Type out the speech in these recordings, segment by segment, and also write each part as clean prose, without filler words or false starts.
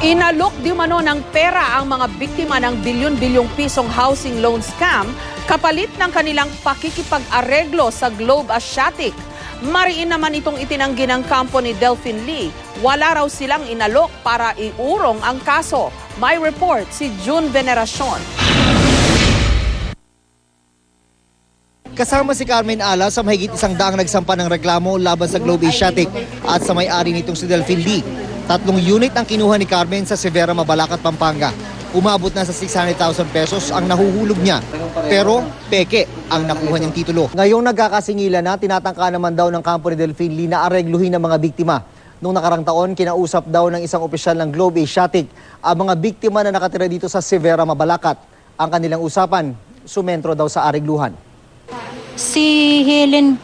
Inalok di umano ng pera ang mga biktima ng bilyon-bilyong pisong housing loan scam kapalit ng kanilang pakikipag-areglo sa Globe Asiatic. Mariin naman itong itinanggi ng kampo ni Delphine Lee. Wala raw silang inalok para iurong ang kaso. May report si June Veneracion. Kasama si Carmen Ala sa mahigit 100 nagsampa ng reklamo laban sa Globe Asiatic at sa may-ari nitong si Delphine Lee. 3 unit ang kinuha ni Carmen sa Severa, Mabalacat, Pampanga. Umabot na sa 600,000 pesos ang nahuhulog niya. Pero peke ang nakuha niyang titulo. Ngayong nagkakasingilan na, tinatangka naman daw ng kampo ni Delphine Lee na aregluhin ang mga biktima. Noong nakarang taon, kinausap daw ng isang opisyal ng Globe Asiatic ang mga biktima na nakatira dito sa Severa, Mabalacat. Ang kanilang usapan, sumentro daw sa aregluhan. Si Helen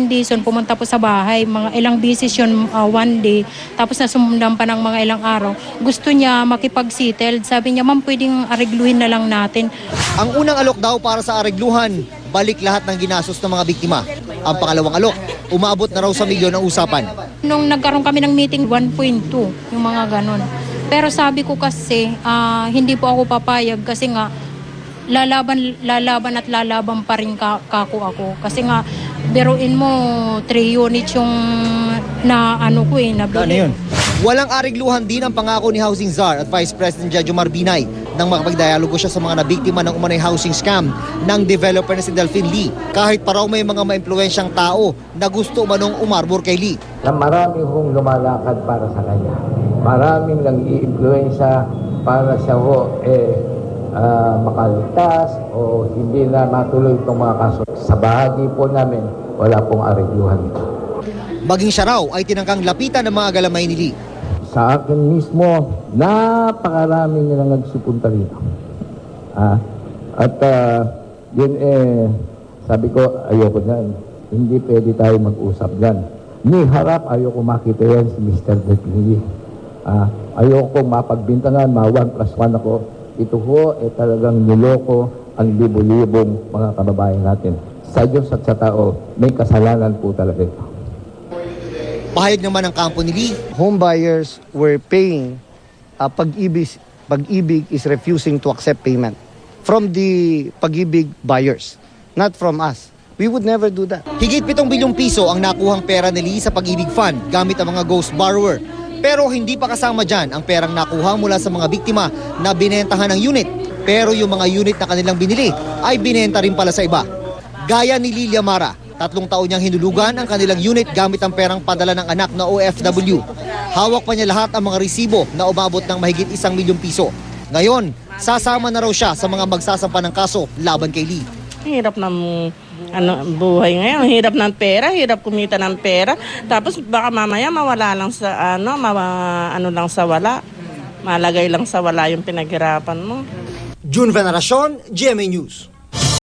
Dizon pumunta po sa bahay, mga ilang beses yun, one day, tapos nasundan pa ng mga ilang araw. Gusto niya makipag-settle, sabi niya, ma'am, pwedeng aregluhin na lang natin. Ang unang alok daw para sa aregluhan, balik lahat ng ginastos ng mga biktima. Ang pangalawang alok, umabot na raw sa milyon ang usapan. Nung nagkaroon kami ng meeting, 1.2, yung mga ganon. Pero sabi ko kasi, hindi po ako papayag kasi nga, lalaban at lalaban pa rin ako. Kasi nga, biruin mo, 3 units yung nabili. Ano yun? Walang aregluhan din ang pangako ni Housing Czar at Vice President Jojo Marbinay nang makapagdialogo siya sa mga nabiktima ng umano'y housing scam ng developer na si Delphine Lee. Kahit pa raw may mga maimpluwensyang tao na gusto umanong umarbor kay Lee. Na marami hong lumalakad para sa kanya. Maraming nag-i-influensya para siya makaligtas o hindi na matuloy itong mga kaso. Sa bahagi po namin, wala pong aregluhan ito. Maging siya raw ay tinangkang lapitan ng mga galamay ni Lee. Sa akin mismo, napakaraming nilang nagsupunta rito. Yun sabi ko, ayoko dyan. Hindi pwede tayo mag-usap dyan. Ni harap, ayoko makita yan si Mr. Delphine Lee. Ayoko mapagbintangan, 1+1 ako. Ito ho, talagang niloko ang libo-libong mga kababayan natin. Sa Diyos at sa tao, may kasalanan po talaga ito. Pahayag naman ang kampo ni Lee. Home buyers were paying, Pag-ibig is refusing to accept payment from the Pag-ibig buyers, not from us. We would never do that. Higit 7 bilyong piso ang nakuhang pera ni Lee sa Pag-ibig Fund gamit ang mga ghost borrower. Pero hindi pa kasama dyan ang perang nakuha mula sa mga biktima na binentahan ng unit. Pero yung mga unit na kanilang binili ay binenta rin pala sa iba. Gaya ni Lilia Mara, 3 taon niyang hinulugan ang kanilang unit gamit ang perang padala ng anak na OFW. Hawak pa niya lahat ang mga resibo na umabot ng mahigit 1 milyong piso. Ngayon, sasama na raw siya sa mga magsasampa ng kaso laban kay Lee. Hirap ng buhay ngayon, hirap ng pera, hirap kumita ng pera. Tapos baka mamaya mawala lang sa lang sa wala. Malagay lang sa wala yung pinaghirapan mo. June Veneracion, GMA News.